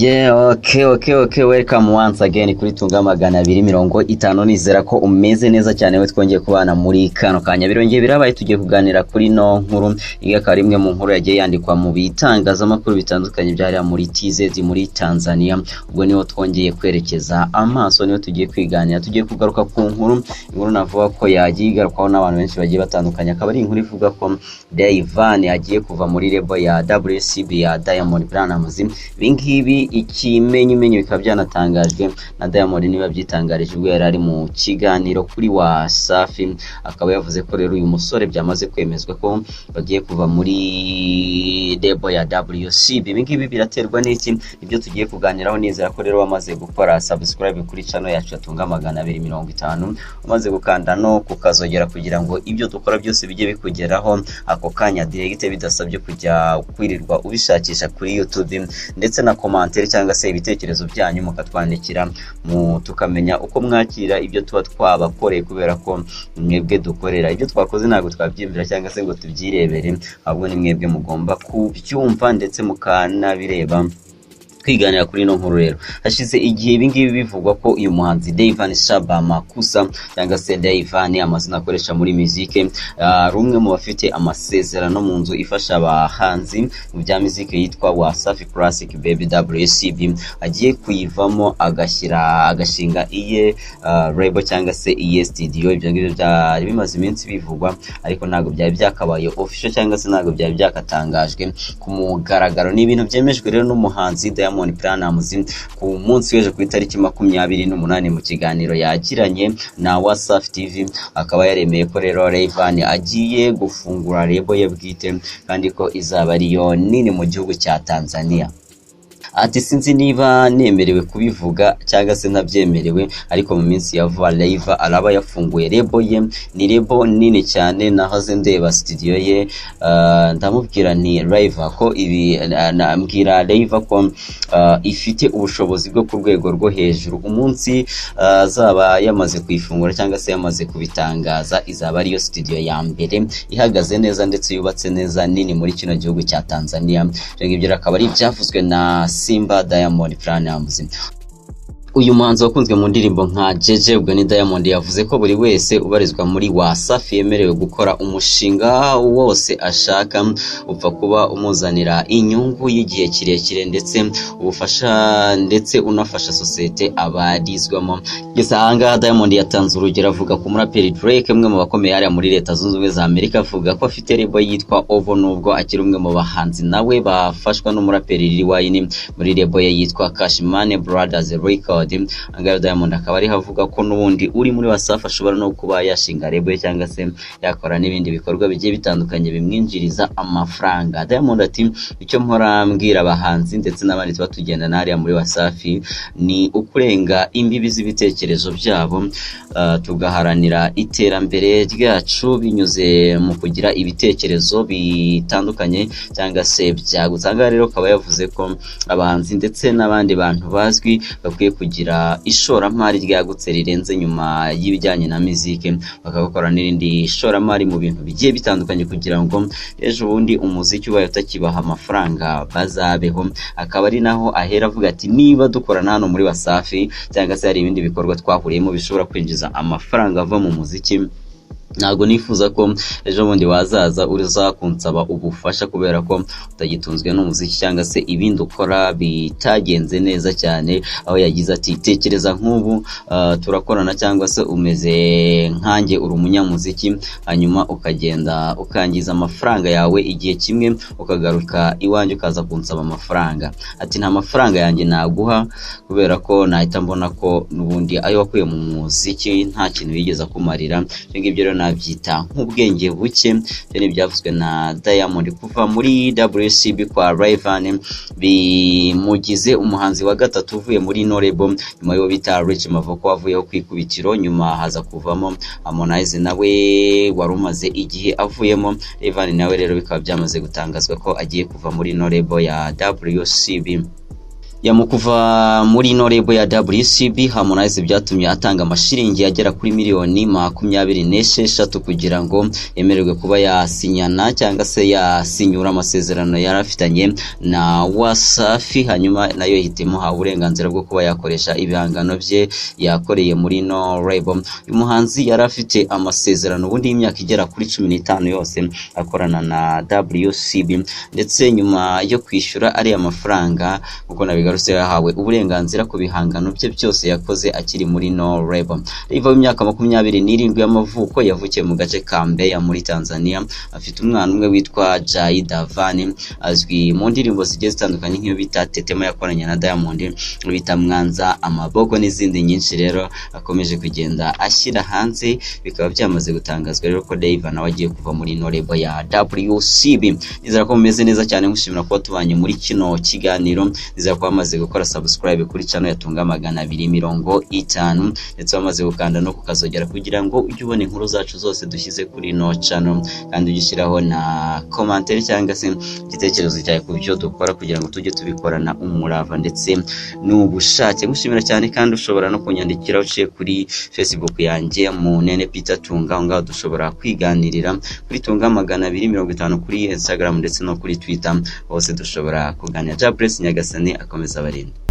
Yeah, okay. Welcome once again kuri Tunga Magana 250. Nizera ko umeze neza cyane we twongeye kubana muri kano kanya. Birongeye birabaye tugiye kuganira kuri no nkuru. Igakara imwe mu nkuru yagiye yandikwa mu bitangazamakuru bitandukanye byari muri TZ muri Tanzania. Ubwo niho twongeye kwerekeza amaso, niho tugiye kwiganira. Tugiye kugaruka ku inkuru navuga ko yagiye igarukwaho n'abantu benshi bagiye batandukanye. Akaba ari inkuru ivuga ko Dayvan yagiye kuva muri label ya WCB ya Diamond Platnumz. Bingibi ikimenyimenyi bikaba byanatangajwe na Diamond niba byitangarije ubwo yari ari mu kiganiro kuri Wasafi. Akaba yavuze ko rero uyu musore byamaze kwemezwa ko bagiye kuva muri label ya WCB. Bingibi biraterwa n'iki? Ibyo tugiye kuganiraho. Nizera ko rero wamaze gukora subscribe kuri channel yacu Tunga Magana 250, umaze gukanda no kukazogera kugira ngo ibyo dukora byose bijye bikugeraho ako kanya direct bidasabye kujya kwirirwa ubishakisha kuri YouTube, ndetse na commentaire cyangwa se ibitekerezo byanyu mukatwandikira tukamenya uko mwakira ibyo tuba twabakoreye, kubera ko mwebwe dukorera ibyo twakoze ntabwo twabyimvira cyangwa se ngo tubyirebere, ahubwo ni mwebwe mugomba kubyumva ndetse mukanabireba. Twiganira kuri no nkuru rero. Hashize igihe ibingibi bivugwa ko uyu muhanzi Dayvan Shaba Makusa cyangwa se Dayvan amazina akoresha muri muzike, rumwe mu bafite amasezerano mu nzu ifasha abahanzi mu bya muzike yitwa Wasafi Classic Baby WCB, agiye kuyivamo agashinga iye label cyangwa se iye studio. Ibyo ngibyo byari bimaze iminsi bivugwa, ariko ntabwo byari byakabaye official cyangwa se ntabwo byari byakatangajwe ku mugaragaro. Ni ibintu byemejwe rero n'umuhanzi Diamond Platnumz ku munsi w'ejo ku itariki 28 mu kiganiro yagiranye na Wasafi TV. Akaba yaremeye ko rero Dayvan agiye gufungura label ye bwite, kandi ko izaba ariyo nini mu gihugu cya Tanzania. Ati sinzi niba nemerewe kubivuga cyangwa se ntabyemerewe, ariko mu minsi ya vuba Live araba yafunguye label ye. Ni label nini cyane, nahoze ndeba studio ye, ndamubwira ni Live ko ibi nambwira Live ko ifite ubushobozi bwo ku rwego rwo hejuru. Umunsi azaba yamaze kuyifungura cyangwa se yamaze kubitangaza, izaba ariyo studio ya mbere ihagaze neza ndetse yubatse neza nini muri kino gihugu cya Tanzania. Ibyo akaba ari byavuzwe na Simba Diamond Platnumz. Uyu muhanzi wakunzwe mu ndirimbo nka Jeje, ubwo ni Diamond yavuze ko buri wese ubarizwa muri Wasafi yemerewe gukora umushinga wose ashaka, upfa kuba umuzanira inyungu y'igihe kirekire ndetse ubufasha, ndetse unafasha sosiyete abarizwamo. Gusa ahangaha Diamond yatanze urugero avuga ko umuraperi Drake, umwe mu bakomeye hariya muri Leta Zunze Ubumwe za Amerika, avuga ko afite label yitwa Ovo, nubwo akiri umwe mu bahanzi nawe bafashwa n'umuraperi Lil Wayne muri label ye yitwa Cash Money Brothers Records. Angayo Diamond akaba ari havuga ko nubundi uri muri Wasafi ashobora no kuba yashinga label cyangwa se yakora n'ibindi bikorwa bigiye bitandukanye bimwinjiriza amafaranga. Diamond ati icyo mpora mbwira abahanzi ndetse n'abandi tuba tugendana hariya muri Wasafi ni ukurenga imbibi z'ibitekerezo byabo, tugaharanira iterambere ryacu binyuze mu kugira ibitekerezo bitandukanye cyangwa se byagutse. Angayo rero akaba yavuze ko abahanzi ndetse n'abandi bantu bazwi bakwiye kugira ishoramari ryagutse rirenze nyuma y'ibijyanye na muzike, bakagakora n'irindi ishoramari mu bintu bigiye bitandukanye kugira ngo ejo bundi umuziki ubaye utakibaha amafaranga bazabeho. Akaba ari naho ahera avuga ati niba dukorana hano muri Wasafi cyangwa se hari ibindi bikorwa twahuriyemo bishobora kwinjiza amafaranga ava mu muziki, ntabwo nifuza ko ejo bundi wazaza uriza kunsaba ubufasha kubera ko utagitunzwe n'umuziki cyangwa se ibindi ukora bitagenze neza cyane. Aho yagize ati tekereza nk'ubu turakorana cyangwa se umeze nkanjye, uri umunyamuziki, hanyuma ukagenda ukangiza amafaranga yawe, igihe kimwe ukagaruka iwanjye ukaza kunsaba amafaranga. Ati nta mafaranga yanjye naguha kubera ko nahita mbona ko nubundi ayo wakuye mu muziki nta kintu yigeze akumarira. Ngibyo rero nabyita nk'ubwenge buke. Bene byavuzwe na Diamond. Kuva muri WCB kwa Dayvan bimugize umuhanzi wa gatatu uvuye muri no label, nyuma yo bita Rich Mavoko wavuyeho kwikubitiro, nyuma haza kuvamo Harmonize nawe wari umaze igihe avuyemo. Dayvan nawe rero bikaba byamaze gutangazwa ko agiye kuva muri no label ya WCB. yamukuva muri ino label ya WCB Harmonize byatumye atanga amashiringi yagera kuri miliyoni 26 kugira ngo yemererwe kuba yasinyana cyangwa se yasinyura amasezerano yarafitanye na Wasafi, hanyuma nayo ihitimo uburenganzira bwo kuba yakoresha ibihangano bye yakoreye muri ino label. Uyu muhanzi yari afite amasezerano ubundi y'imyaka igera kuri 15 yose akorana na WCB, ndetse nyuma yo kwishyura ari amafaranga kuko nabigarutse yahawe uburenganzira ku bihangano bye byose yakoze akiri muri no label. Riva w'imyaka 27 y'amavuko yavukiye mu gace ka Mbeya muri Tanzania, afite umwana umwe witwa Jai Davani, azwi mu ndirimbo zigiye zitandukanye nk'iyo bita Tetema yakoranye na Diamond, bita Mwanza, Amabogo n'izindi nyinshi. Rero akomeje kugenda ashyira hanze, bikaba byamaze gutangazwa rero ko Dave nawe agiye kuva muri no label ya WCB. Nizera ko mumeze neza cyane, mushimira kuba tubanye muri kino kiganiro. Nizera ko bamaze gukora subscribe kuri channel ya Tunga Magana 250, ndetse bamaze gukanda no kukazogera kugira ngo ujye ubona inkuru zacu zose dushyize kuri no channel, kandi ugishyiraho na commentaire cyangwa se igitekerezo cyawe ku byo dukora kugira ngo tujye tubikorana umurava ndetse n'ubushake. Mushimira cyane, kandi ushobora no kunyandikira uciye kuri Facebook yanjye Munene Peter Tunga, ngaho dushobora kwiganirira kuri Tunga Magana 250 kuri Instagram ndetse no kuri Twitter, hose dushobora kuganira. Jabless Nyagasani akomeza abarinda.